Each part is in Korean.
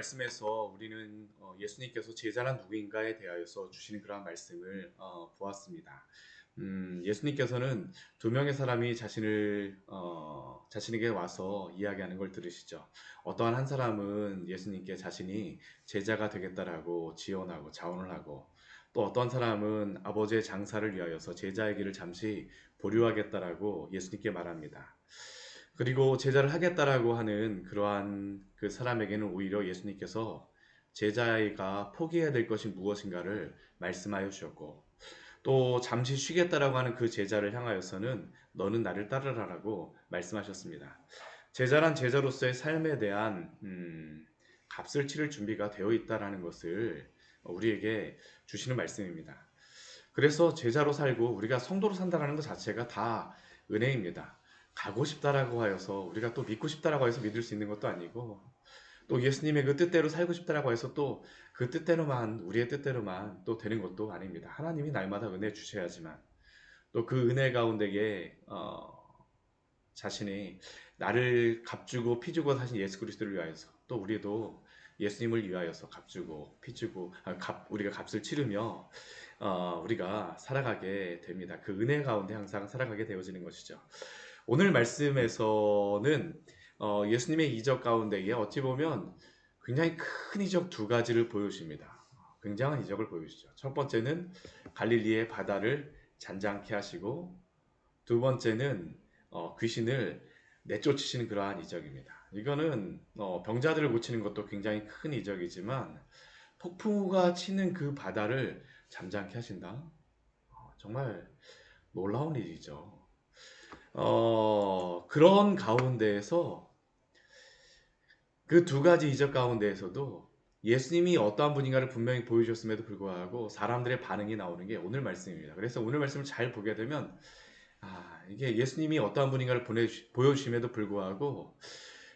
말씀에서 우리는 예수님께서 제자란 누구인가에 대하여서 주시는 그러한 말씀을 보았습니다. 예수님께서는 두 명의 사람이 자신에게 와서 이야기하는 걸 들으시죠. 어떠한 한 사람은 예수님께 자신이 제자가 되겠다라고 지원하고 자원을 하고, 또 어떤 사람은 아버지의 장사를 위하여서 제자의 길을 잠시 보류하겠다라고 예수님께 말합니다. 그리고 제자를 하겠다라고 하는 그러한 그 사람에게는 오히려 예수님께서 제자가 포기해야 될 것이 무엇인가를 말씀하여 주셨고, 또 잠시 쉬겠다라고 하는 그 제자를 향하여서는 너는 나를 따르라라고 말씀하셨습니다. 제자란 제자로서의 삶에 대한 값을 치를 준비가 되어 있다라는 것을 우리에게 주시는 말씀입니다. 그래서 제자로 살고 우리가 성도로 산다라는 것 자체가 다 은혜입니다. 가고 싶다라고 하여서 우리가 또 믿고 싶다라고 해서 믿을 수 있는 것도 아니고, 또 예수님의 그 뜻대로 살고 싶다라고 해서 또 그 뜻대로만, 우리의 뜻대로만 또 되는 것도 아닙니다. 하나님이 날마다 은혜 주셔야지만, 또 그 은혜 가운데에 자신이 나를 값주고 피주고 사신 예수 그리스도를 위하여서, 또 우리도 예수님을 위하여서 값주고 피주고 우리가 값을 치르며 우리가 살아가게 됩니다. 그 은혜 가운데 항상 살아가게 되어지는 것이죠. 오늘 말씀에서는 예수님의 이적 가운데에 어찌 보면 굉장히 큰 이적 두 가지를 보여주십니다. 굉장한 이적을 보여주시죠. 첫 번째는 갈릴리의 바다를 잔잔케 하시고, 두 번째는 귀신을 내쫓으시는 그러한 이적입니다. 이거는 병자들을 고치는 것도 굉장히 큰 이적이지만, 폭풍우가 치는 그 바다를 잠잠케 하신다? 정말 놀라운 일이죠. 그런 가운데에서, 그 두 가지 이적 가운데에서도 예수님이 어떠한 분인가를 분명히 보여주셨음에도 불구하고 사람들의 반응이 나오는 게 오늘 말씀입니다. 그래서 오늘 말씀을 잘 보게 되면 이게 예수님이 어떠한 분인가를 보여주심에도 불구하고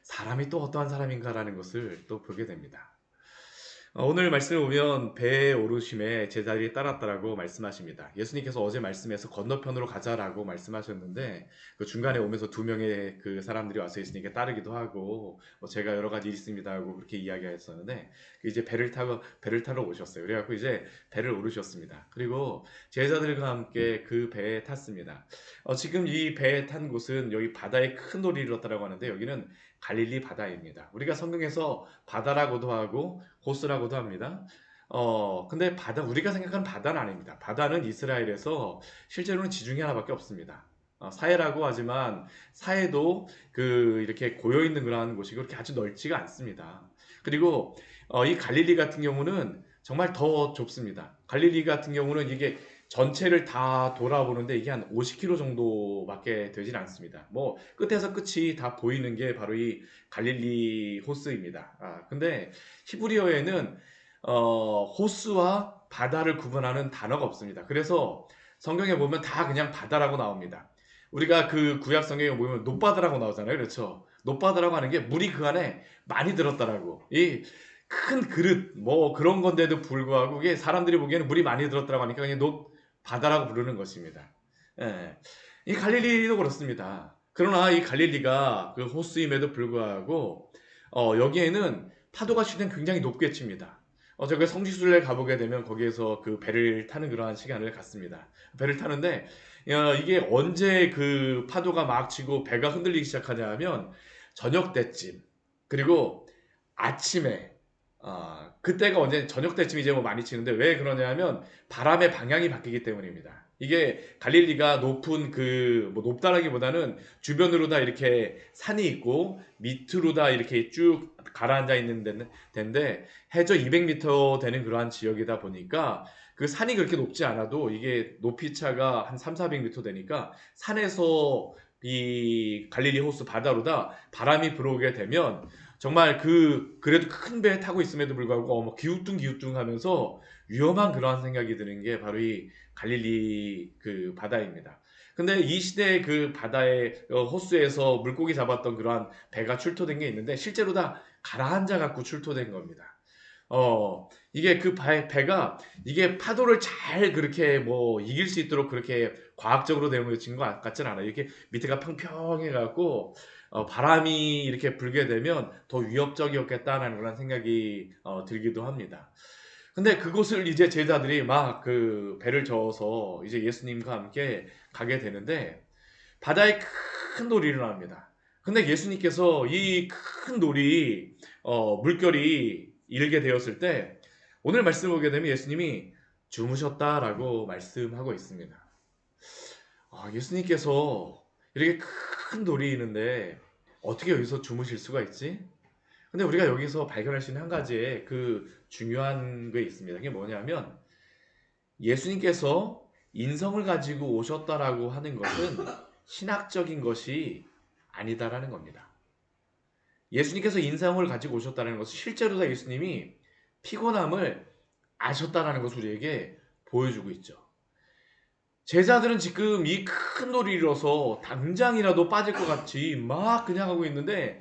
사람이 또 어떠한 사람인가라는 것을 또 보게 됩니다. 오늘 말씀을 보면 배에 오르심에 제자들이 따랐다라고 말씀하십니다. 예수님께서 어제 말씀에서 건너편으로 가자라고 말씀하셨는데, 그 중간에 오면서 두 명의 그 사람들이 와서 예수님께 따르기도 하고, 제가 여러 가지 있습니다 하고 그렇게 이야기했었는데, 이제 배를 타러 오셨어요. 그래갖고 이제 배를 오르셨습니다. 그리고 제자들과 함께 그 배에 탔습니다. 지금 이 배에 탄 곳은 여기 바다에 큰 돌이 일었다라고 하는데, 여기는 갈릴리 바다입니다. 우리가 성경에서 바다라고도 하고 호수라고도 합니다. 근데 우리가 생각하는 바다는 아닙니다. 바다는 이스라엘에서 실제로는 지중해 하나밖에 없습니다. 사해라고 하지만 사해도 이렇게 고여 있는 그런 곳이 그렇게 아주 넓지가 않습니다. 그리고 이 갈릴리 같은 경우는 정말 더 좁습니다. 갈릴리 같은 경우는 이게 전체를 다 돌아보는데 이게 한 50km 정도밖에 되진 않습니다. 뭐 끝에서 끝이 다 보이는 게 바로 이 갈릴리 호수입니다. 근데 히브리어에는 호수와 바다를 구분하는 단어가 없습니다. 그래서 성경에 보면 다 그냥 바다라고 나옵니다. 우리가 그 구약 성경에 보면 높바다라고 나오잖아요. 그렇죠? 높바다라고 하는 게 물이 그 안에 많이 들었다라고. 이 큰 그릇 뭐 그런 건데도 불구하고 이게 사람들이 보기에는 물이 많이 들었다라고 하니까 그냥 바다라고 부르는 것입니다. 예. 이 갈릴리도 그렇습니다. 그러나 이 갈릴리가 그 호수임에도 불구하고 여기에는 파도가 치면 굉장히 높게 칩니다. 제가 성지순례 가보게 되면 거기에서 그 배를 타는 그러한 시간을 갖습니다. 배를 타는데 이게 언제 그 파도가 막 치고 배가 흔들리기 시작하냐 하면 저녁 때쯤, 그리고 아침에, 그때가 언제 저녁 때쯤 이제 뭐 많이 치는데, 왜 그러냐 하면 바람의 방향이 바뀌기 때문입니다. 이게 갈릴리가 높은 뭐 높다라기보다는 주변으로 다 이렇게 산이 있고 밑으로 다 이렇게 쭉 가라앉아 있는 데인데, 해저 200m 되는 그러한 지역이다 보니까 그 산이 그렇게 높지 않아도 이게 높이 차가 한 3, 400m 되니까 산에서 이 갈릴리 호수 바다로 다 바람이 불어오게 되면 정말 그래도 큰 배에 타고 있음에도 불구하고 뭐 기우뚱기우뚱 하면서 위험한 그러한 생각이 드는 게 바로 이 갈릴리 그 바다입니다. 근데 이 시대의 그 바다의 호수에서 물고기 잡았던 그러한 배가 출토된 게 있는데, 실제로 다 가라앉아 갖고 출토된 겁니다. 이게 그 배가 이게 파도를 잘 그렇게 뭐 이길 수 있도록 그렇게 과학적으로 되어진 것 같진 않아요. 이렇게 밑에가 평평해 갖고 바람이 이렇게 불게 되면 더 위협적이었겠다라는 그런 생각이 들기도 합니다. 근데 그곳을 이제 제자들이 막 그 배를 저어서 이제 예수님과 함께 가게 되는데 바다에 큰 놀이 일어납니다. 근데 예수님께서 이 큰 놀이 물결이 일게 되었을 때 오늘 말씀을 보게 되면 예수님이 주무셨다라고 말씀하고 있습니다. 예수님께서 이렇게 큰 돌이 있는데 어떻게 여기서 주무실 수가 있지? 근데 우리가 여기서 발견할 수 있는 한 가지의 그 중요한 게 있습니다. 그게 뭐냐면 예수님께서 인성을 가지고 오셨다라고 하는 것은 신학적인 것이 아니다라는 겁니다. 예수님께서 인성을 가지고 오셨다는 것은 실제로 다 예수님이 피곤함을 아셨다라는 것을 우리에게 보여주고 있죠. 제자들은 지금 이 큰 놀이를 이뤄서 당장이라도 빠질 것 같이 막 그냥 하고 있는데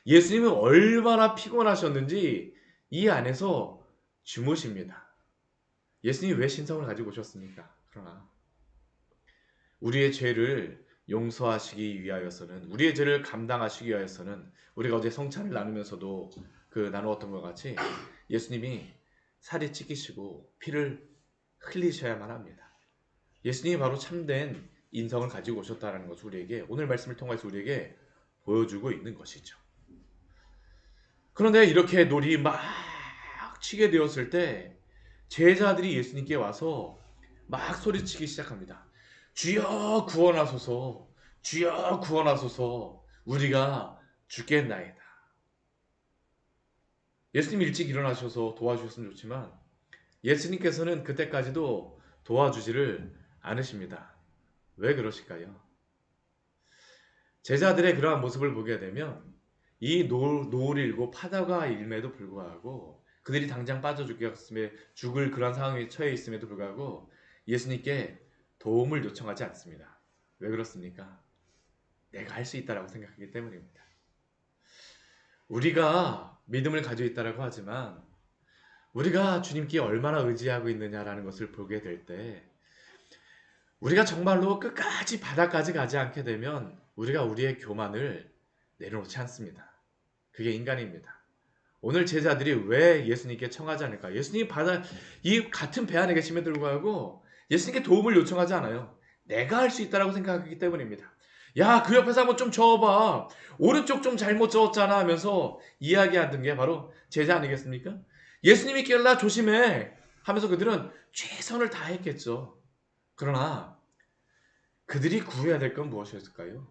예수님은 얼마나 피곤하셨는지 이 안에서 주무십니다. 예수님이 왜 신성을 가지고 오셨습니까? 그러나 우리의 죄를 용서하시기 위하여서는 우리의 죄를 감당하시기 위하여서는 우리가 어제 성찬을 나누면서도 나누었던 것 같이 예수님이 살이 찢기시고 피를 흘리셔야만 합니다. 예수님이 바로 참된 인성을 가지고 오셨다는 것을 우리에게 오늘 말씀을 통해서 우리에게 보여주고 있는 것이죠. 그런데 이렇게 놀이 막 치게 되었을 때 제자들이 예수님께 와서 막 소리치기 시작합니다. 주여 구원하소서, 주여 구원하소서, 우리가 죽겠나이다. 예수님 일찍 일어나셔서 도와주셨으면 좋지만 예수님께서는 그때까지도 도와주지를 않으십니다. 왜 그러실까요? 제자들의 그러한 모습을 보게 되면 이 노을이 일고 파다가 일임에도 불구하고 그들이 당장 빠져 죽을 그런 상황에 처해 있음에도 불구하고 예수님께 도움을 요청하지 않습니다. 왜 그렇습니까? 내가 할 수 있다라고 생각하기 때문입니다. 우리가 믿음을 가지고 있다라고 하지만 우리가 주님께 얼마나 의지하고 있느냐라는 것을 보게 될 때 우리가 정말로 끝까지 바닥까지 가지 않게 되면 우리가 우리의 교만을 내려놓지 않습니다. 그게 인간입니다. 오늘 제자들이 왜 예수님께 청하지 않을까? 예수님이 이 같은 배 안에 계심에도 불구하고 예수님께 도움을 요청하지 않아요. 내가 할 수 있다라고 생각하기 때문입니다. 야, 그 옆에서 한번 좀 저어봐. 오른쪽 좀 잘못 저었잖아 하면서 이야기하던 게 바로 제자 아니겠습니까? 예수님이 깨달라 조심해 하면서 그들은 최선을 다했겠죠. 그러나 그들이 구해야 될 건 무엇이었을까요?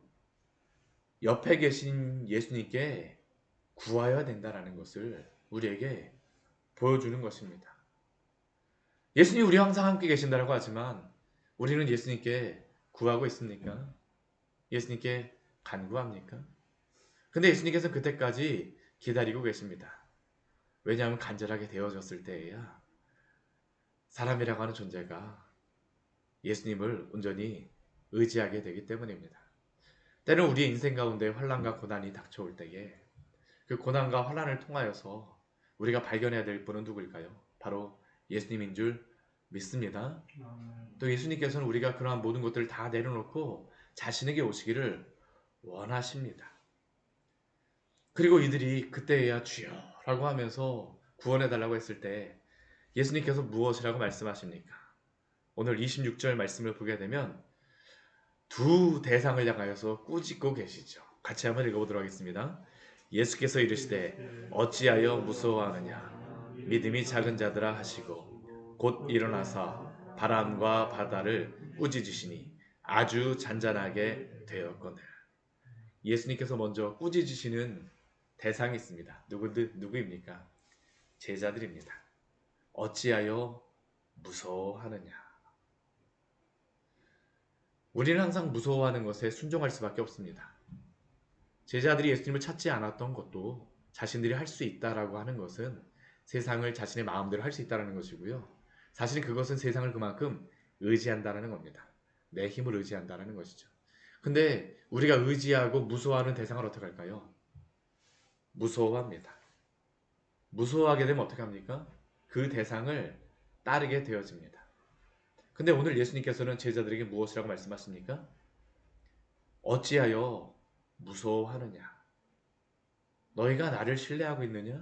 옆에 계신 예수님께 구하여야 된다는 것을 우리에게 보여주는 것입니다. 예수님 우리와 항상 함께 계신다고 하지만 우리는 예수님께 구하고 있습니까? 예수님께 간구합니까? 근데 예수님께서 그때까지 기다리고 계십니다. 왜냐하면 간절하게 되어졌을 때에야 사람이라고 하는 존재가 예수님을 온전히 의지하게 되기 때문입니다. 때는 우리의 인생 가운데 환난과 고난이 닥쳐올 때에 그 고난과 환난을 통하여서 우리가 발견해야 될 분은 누구일까요? 바로 예수님인 줄 믿습니다. 또 예수님께서는 우리가 그러한 모든 것들을 다 내려놓고 자신에게 오시기를 원하십니다. 그리고 이들이 그때야 주여라고 하면서 구원해달라고 했을 때 예수님께서 무엇이라고 말씀하십니까? 오늘 26절 말씀을 보게 되면 두 대상을 향하여서 꾸짖고 계시죠. 같이 한번 읽어보도록 하겠습니다. 예수께서 이르시되 어찌하여 무서워하느냐 믿음이 작은 자들아 하시고 곧 일어나사 바람과 바다를 꾸짖으시니 아주 잔잔하게 되었거늘. 예수님께서 먼저 꾸짖으시는 대상이 있습니다. 누구입니까? 제자들입니다. 어찌하여 무서워하느냐. 우리는 항상 무서워하는 것에 순종할 수밖에 없습니다. 제자들이 예수님을 찾지 않았던 것도 자신들이 할 수 있다라고 하는 것은 세상을 자신의 마음대로 할 수 있다는 것이고요. 사실 그것은 세상을 그만큼 의지한다는 겁니다. 내 힘을 의지한다는 것이죠. 근데 우리가 의지하고 무서워하는 대상을 어떻게 할까요? 무서워합니다. 무서워하게 되면 어떻게 합니까? 그 대상을 따르게 되어집니다. 근데 오늘 예수님께서는 제자들에게 무엇이라고 말씀하십니까? 어찌하여 무서워하느냐? 너희가 나를 신뢰하고 있느냐?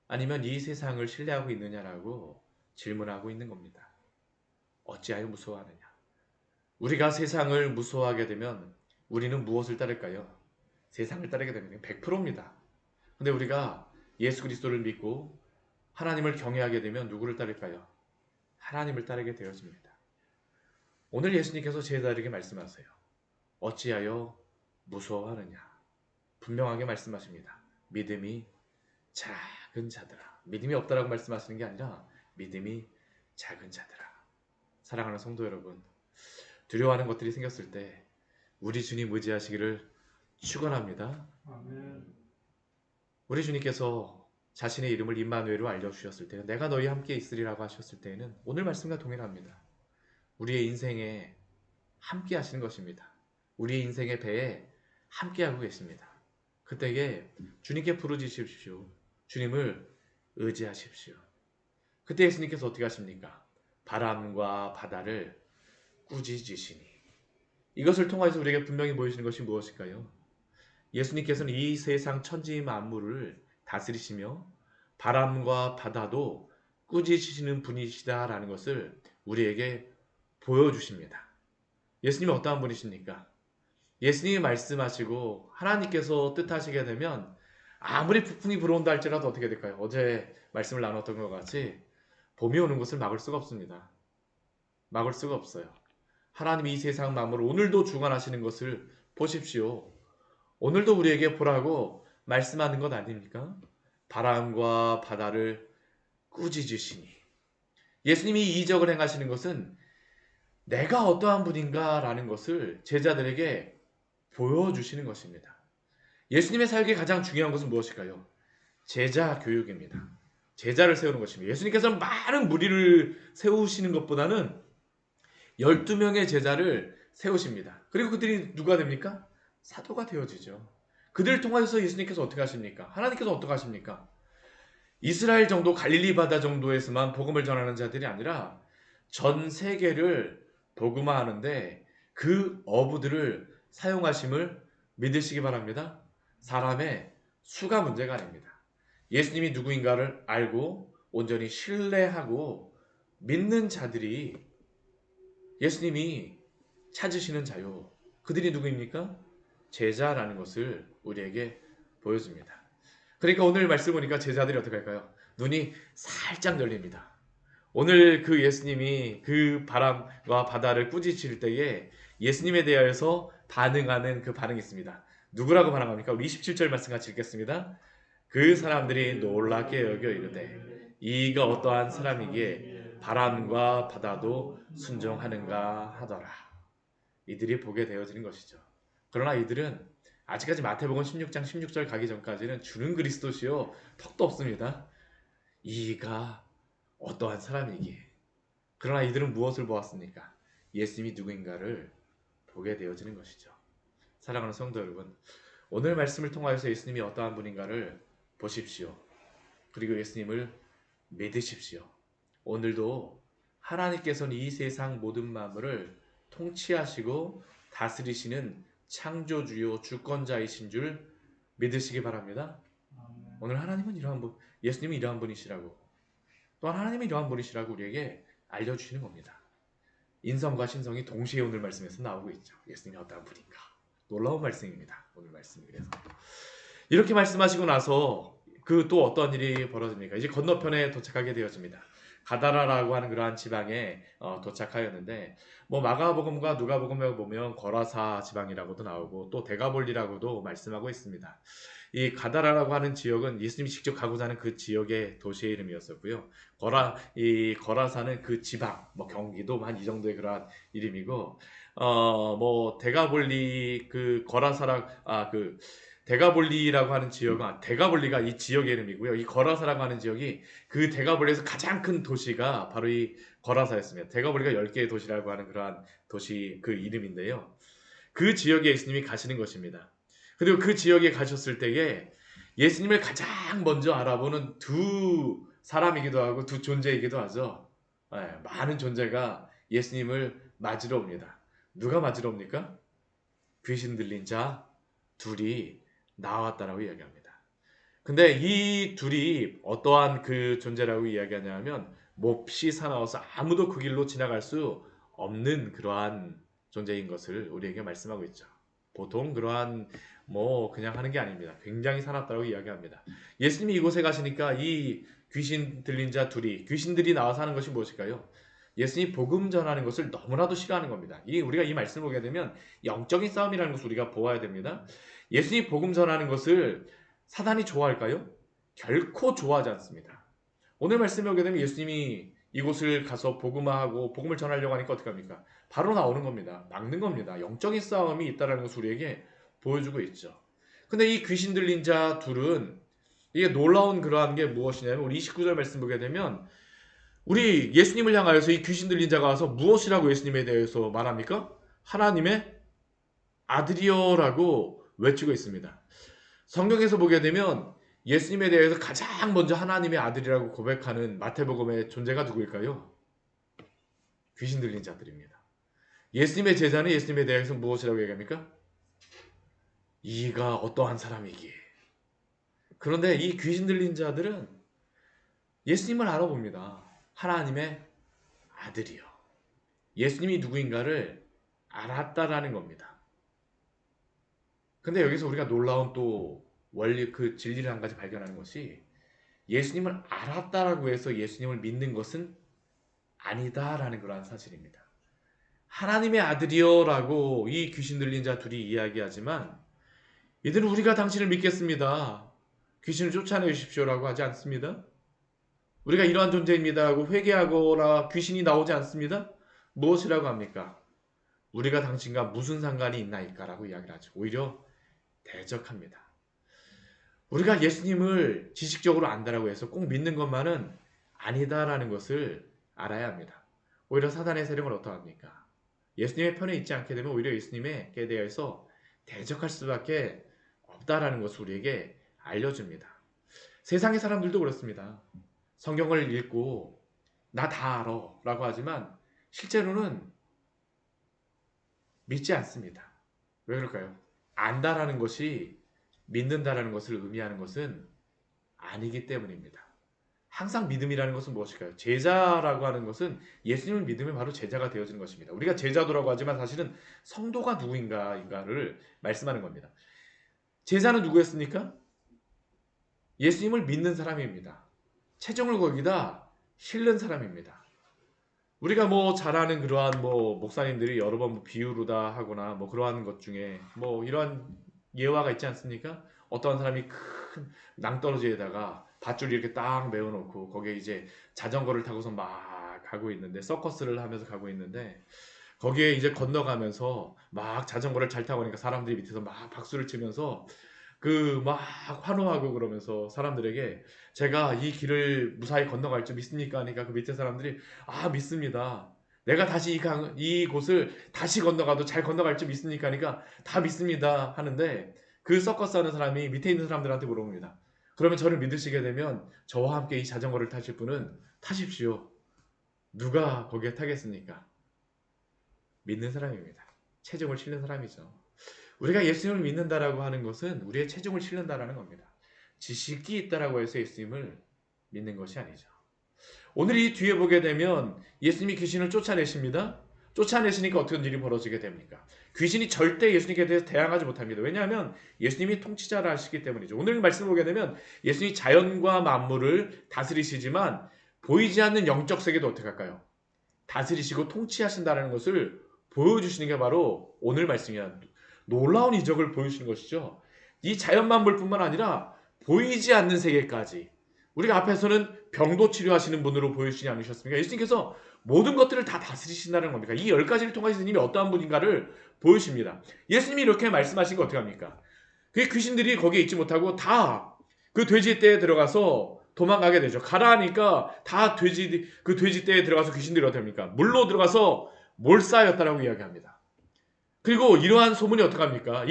아니면 이 세상을 신뢰하고 있느냐라고 질문하고 있는 겁니다. 어찌하여 무서워하느냐? 우리가 세상을 무서워하게 되면 우리는 무엇을 따를까요? 세상을 따르게 되면 100%입니다. 근데 우리가 예수 그리스도를 믿고 하나님을 경외하게 되면 누구를 따를까요? 하나님을 따르게 되어집니다. 오늘 예수님께서 제자들에게 말씀하세요. 어찌하여 무서워하느냐? 분명하게 말씀하십니다. 믿음이 작은 자들아. 믿음이 없다라고 말씀하시는 게 아니라 믿음이 작은 자들아. 사랑하는 성도 여러분, 두려워하는 것들이 생겼을 때 우리 주님 의지하시기를 축원합니다. 아멘. 우리 주님께서 자신의 이름을 임마누엘로 알려주셨을 때, 내가 너희 함께 있으리라고 하셨을 때에는 오늘 말씀과 동일합니다. 우리의 인생에 함께 하시는 것입니다. 우리의 인생의 배에 함께 하고 계십니다. 그때에 주님께 부르짖으십시오. 주님을 의지하십시오. 그때 예수님께서 어떻게 하십니까? 바람과 바다를 꾸짖으시니. 이것을 통해서 우리에게 분명히 보여주시는 것이 무엇일까요? 예수님께서는 이 세상 천지 만물을 다스리시며 바람과 바다도 꾸짖으시는 분이시다라는 것을 우리에게 보여주십니다. 예수님이 어떠한 분이십니까? 예수님이 말씀하시고 하나님께서 뜻하시게 되면 아무리 북풍이 불어온다 할지라도 어떻게 될까요? 어제 말씀을 나눴던 것 같이 봄이 오는 것을 막을 수가 없습니다. 막을 수가 없어요. 하나님이 이 세상 만물을 오늘도 주관하시는 것을 보십시오. 오늘도 우리에게 보라고 말씀하는 것 아닙니까? 바람과 바다를 꾸짖으시니. 예수님이 이 이적을 행하시는 것은 내가 어떠한 분인가라는 것을 제자들에게 보여주시는 것입니다. 예수님의 사역의 가장 중요한 것은 무엇일까요? 제자 교육입니다. 제자를 세우는 것입니다. 예수님께서는 많은 무리를 세우시는 것보다는 12명의 제자를 세우십니다. 그리고 그들이 누가 됩니까? 사도가 되어지죠. 그들을 통해서 예수님께서 어떻게 하십니까? 하나님께서 어떻게 하십니까? 이스라엘 정도, 갈릴리 바다 정도에서만 복음을 전하는 자들이 아니라 전 세계를 복음화하는데 그 어부들을 사용하심을 믿으시기 바랍니다. 사람의 수가 문제가 아닙니다. 예수님이 누구인가를 알고 온전히 신뢰하고 믿는 자들이 예수님이 찾으시는 자요. 그들이 누구입니까? 제자라는 것을 우리에게 보여줍니다. 그러니까 오늘 말씀 보니까 제자들이 어떻게 할까요? 눈이 살짝 열립니다. 오늘 그 예수님이 그 바람과 바다를 꾸짖을 때에 예수님에 대하여서 반응하는 그 반응이 있습니다. 누구라고 반응합니까? 우리 27절 말씀 같이 읽겠습니다. 그 사람들이 놀랍게 여겨 이르되 이가 어떠한 사람이기에 바람과 바다도 순종하는가 하더라. 이들이 보게 되어지는 것이죠. 그러나 이들은 아직까지 마태복음 16장 16절 가기 전까지는 주는 그리스도시요 턱도 없습니다. 이가 어떠한 사람이기에. 그러나 이들은 무엇을 보았습니까? 예수님이 누구인가를 보게 되어지는 것이죠. 사랑하는 성도 여러분, 오늘 말씀을 통하여서 예수님이 어떠한 분인가를 보십시오. 그리고 예수님을 믿으십시오. 오늘도 하나님께서는 이 세상 모든 만물을 통치하시고 다스리시는 창조주요 주권자이신 줄 믿으시기 바랍니다. 오늘 하나님은 이러한 분, 예수님이 이러한 분이시라고, 또한 하나님이 이러한 분이시라고 우리에게 알려주시는 겁니다. 인성과 신성이 동시에 오늘 말씀에서 나오고 있죠. 예수님이 어떠한 분인가. 놀라운 말씀입니다. 오늘 말씀이. 그래서 이렇게 말씀하시고 나서 그 또 어떤 일이 벌어집니까? 이제 건너편에 도착하게 되어집니다. 가다라라고 하는 그러한 지방에 도착하였는데, 뭐 마가복음과 누가복음에 보면 거라사 지방이라고도 나오고 또 데가볼리라고도 말씀하고 있습니다. 이 가다라라고 하는 지역은 예수님이 직접 가고자 하는 그 지역의 도시의 이름이었었고요. 이 거라사는 그 지방, 뭐 경기도 한 이 정도의 그러한 이름이고, 뭐 데가볼리 그 거라사라 그 데가볼리라고 하는 지역은, 데가볼리가 이 지역의 이름이고요. 이 거라사라고 하는 지역이 그 데가볼리에서 가장 큰 도시가 바로 이 거라사였습니다. 데가볼리가 10개의 도시라고 하는 그러한 도시 그 이름인데요. 그 지역에 예수님이 가시는 것입니다. 그리고 그 지역에 가셨을 때에 예수님을 가장 먼저 알아보는 두 사람이기도 하고 두 존재이기도 하죠. 예, 많은 존재가 예수님을 맞으러 옵니다. 누가 맞으러 옵니까? 귀신 들린 자 둘이 나왔다라고 이야기합니다. 근데 이 둘이 어떠한 그 존재라고 이야기하냐면 몹시 사나워서 아무도 그 길로 지나갈 수 없는 그러한 존재인 것을 우리에게 말씀하고 있죠. 보통 그러한 뭐 그냥 하는 게 아닙니다. 굉장히 사납다고 이야기합니다. 예수님이 이곳에 가시니까 이 귀신 들린 자 둘이 귀신들이 나와서 하는 것이 무엇일까요? 예수님이 복음 전하는 것을 너무나도 싫어하는 겁니다. 우리가 이 말씀을 보게 되면 영적인 싸움이라는 것을 우리가 보아야 됩니다. 예수님이 복음 전하는 것을 사단이 좋아할까요? 결코 좋아하지 않습니다. 오늘 말씀에 오게 되면 예수님이 이곳을 가서 복음화하고 복음을 전하려고 하니까 어떻게 합니까? 바로 나오는 겁니다. 막는 겁니다. 영적인 싸움이 있다는 것을 우리에게 보여주고 있죠. 근데 이 귀신 들린 자 둘은 이게 놀라운 그러한 게 무엇이냐면 우리 29절 말씀 보게 되면 우리 예수님을 향하여서 이 귀신 들린 자가 와서 무엇이라고 예수님에 대해서 말합니까? 하나님의 아들이여라고 외치고 있습니다. 성경에서 보게 되면 예수님에 대해서 가장 먼저 하나님의 아들이라고 고백하는 마태복음의 존재가 누구일까요? 귀신 들린 자들입니다. 예수님의 제자는 예수님에 대해서 무엇이라고 얘기합니까? 이가 어떠한 사람이기에. 그런데 이 귀신 들린 자들은 예수님을 알아봅니다. 하나님의 아들이요. 예수님이 누구인가를 알았다라는 겁니다. 근데 여기서 우리가 놀라운 또 원리 그 진리를 한 가지 발견하는 것이 예수님을 알았다라고 해서 예수님을 믿는 것은 아니다라는 그러한 사실입니다. 하나님의 아들이여라고 이 귀신 들린 자 둘이 이야기하지만 이들은 우리가 당신을 믿겠습니다. 귀신을 쫓아내 주십시오라고 하지 않습니다. 우리가 이러한 존재입니다 하고 회개하거나 귀신이 나오지 않습니다. 무엇이라고 합니까? 우리가 당신과 무슨 상관이 있나이까라고 이야기를 하죠. 오히려 대적합니다. 우리가 예수님을 지식적으로 안다라고 해서 꼭 믿는 것만은 아니다라는 것을 알아야 합니다. 오히려 사단의 세력은 어떠합니까? 예수님의 편에 있지 않게 되면 오히려 예수님에게 대해서 대적할 수밖에 없다라는 것을 우리에게 알려줍니다. 세상의 사람들도 그렇습니다. 성경을 읽고 나 다 알아 라고 하지만 실제로는 믿지 않습니다. 왜 그럴까요? 안다라는 것이 믿는다라는 것을 의미하는 것은 아니기 때문입니다. 항상 믿음이라는 것은 무엇일까요? 제자라고 하는 것은 예수님을 믿으면 바로 제자가 되어지는 것입니다. 우리가 제자도라고 하지만 사실은 성도가 누구인가를 말씀하는 겁니다. 제자는 누구였습니까? 예수님을 믿는 사람입니다. 체정을 거기다 실는 사람입니다. 우리가 뭐 잘 아는 그러한 뭐 목사님들이 여러 번 비유로다 하거나 뭐 그러한 것 중에 뭐 이러한 예화가 있지 않습니까? 어떤 사람이 큰 낭떠러지에다가 밧줄 이렇게 딱 메워놓고 거기에 이제 자전거를 타고서 막 가고 있는데 서커스를 하면서 가고 있는데 거기에 이제 건너가면서 막 자전거를 잘 타고 가니까 사람들이 밑에서 막 박수를 치면서 그 막 환호하고 그러면서 사람들에게 제가 이 길을 무사히 건너갈 줄 믿습니까? 하니까 그 밑에 사람들이 아 믿습니다. 내가 다시 이곳을 다시 건너가도 잘 건너갈 줄 믿습니까? 하니까 다 믿습니다 하는데 그 서커스 하는 사람이 밑에 있는 사람들한테 물어봅니다. 그러면 저를 믿으시게 되면 저와 함께 이 자전거를 타실 분은 타십시오. 누가 거기에 타겠습니까? 믿는 사람입니다. 체중을 실는 사람이죠. 우리가 예수님을 믿는다라고 하는 것은 우리의 체중을 실는다라는 겁니다. 지식이 있다라고 해서 예수님을 믿는 것이 아니죠. 오늘 이 뒤에 보게 되면 예수님이 귀신을 쫓아내십니다. 쫓아내시니까 어떤 일이 벌어지게 됩니까? 귀신이 절대 예수님께 대해서 대항하지 못합니다. 왜냐하면 예수님이 통치자라 하시기 때문이죠. 오늘 말씀을 보게 되면 예수님이 자연과 만물을 다스리시지만 보이지 않는 영적 세계도 어떻게 할까요? 다스리시고 통치하신다는 것을 보여주시는 게 바로 오늘 말씀이야. 놀라운 이적을 보여주시는 것이죠. 이 자연 만물뿐만 아니라 보이지 않는 세계까지 우리가 앞에서는 병도 치료하시는 분으로 보여주시지 않으셨습니까? 예수님께서 모든 것들을 다 다스리신다는 겁니까? 이 10가지를 통해 예수님이 어떠한 분인가를 보여주십니다. 예수님이 이렇게 말씀하신 거 어떻게 합니까? 그 귀신들이 거기에 있지 못하고 다 그 돼지 떼에 들어가서 도망가게 되죠. 가라 하니까 다 그 돼지 떼에 들어가서 귀신들이 어떻게 합니까? 물로 들어가서 몰사하였다라고 이야기합니다. 그리고 이러한 소문이 어떻게 합니까?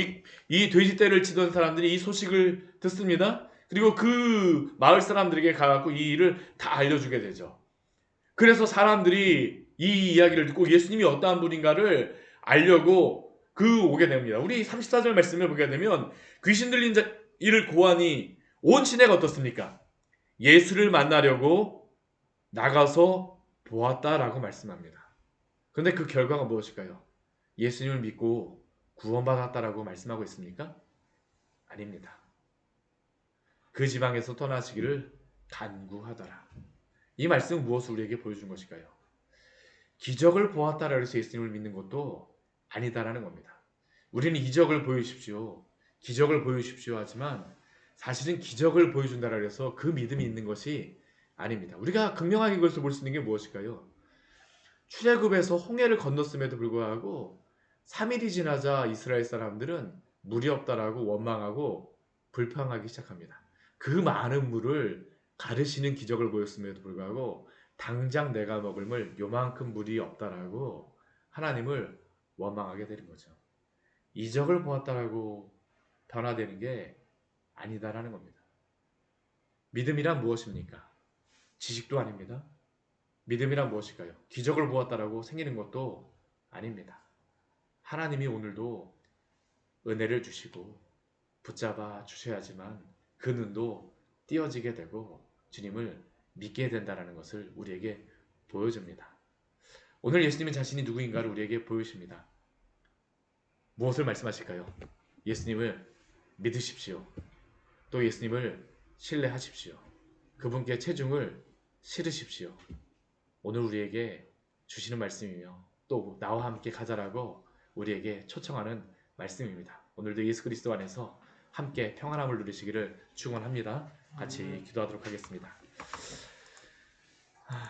이 돼지 떼를 치던 사람들이 이 소식을 듣습니다. 그리고 그 마을 사람들에게 가갖고 이 일을 다 알려주게 되죠. 그래서 사람들이 이 이야기를 듣고 예수님이 어떠한 분인가를 알려고 오게 됩니다. 우리 34절 말씀을 보게 되면 귀신 들린 이를 고하니 온 시내가 어떻습니까? 예수를 만나려고 나가서 보았다라고 말씀합니다. 그런데 그 결과가 무엇일까요? 예수님을 믿고 구원받았다라고 말씀하고 있습니까? 아닙니다. 그 지방에서 떠나시기를 간구하더라. 이 말씀은 무엇을 우리에게 보여준 것일까요? 기적을 보았다라고 해서 예수님을 믿는 것도 아니다라는 겁니다. 우리는 이적을 보여주십시오. 기적을 보여주십시오 하지만 사실은 기적을 보여준다라고 해서 그 믿음이 있는 것이 아닙니다. 우리가 극명하게 이것을 볼 수 있는 게 무엇일까요? 출애굽에서 홍해를 건넜음에도 불구하고 3일이 지나자 이스라엘 사람들은 물이 없다라고 원망하고 불평하기 시작합니다. 그 많은 물을 가르시는 기적을 보였음에도 불구하고 당장 내가 먹을 물 요만큼 물이 없다라고 하나님을 원망하게 되는 거죠. 이적을 보았다라고 변화되는 게 아니다라는 겁니다. 믿음이란 무엇입니까? 지식도 아닙니다. 믿음이란 무엇일까요? 기적을 보았다라고 생기는 것도 아닙니다. 하나님이 오늘도 은혜를 주시고 붙잡아 주셔야지만 그 눈도 띄어지게 되고 주님을 믿게 된다는 것을 우리에게 보여줍니다. 오늘 예수님은 자신이 누구인가를 우리에게 보여주십니다. 무엇을 말씀하실까요? 예수님을 믿으십시오. 또 예수님을 신뢰하십시오. 그분께 체중을 실으십시오. 오늘 우리에게 주시는 말씀이며 또 나와 함께 가자라고 우리에게 초청하는 말씀입니다. 오늘도 예수 그리스도 안에서 함께 평안함을 누리시기를 축원합니다. 같이 기도하도록 하겠습니다.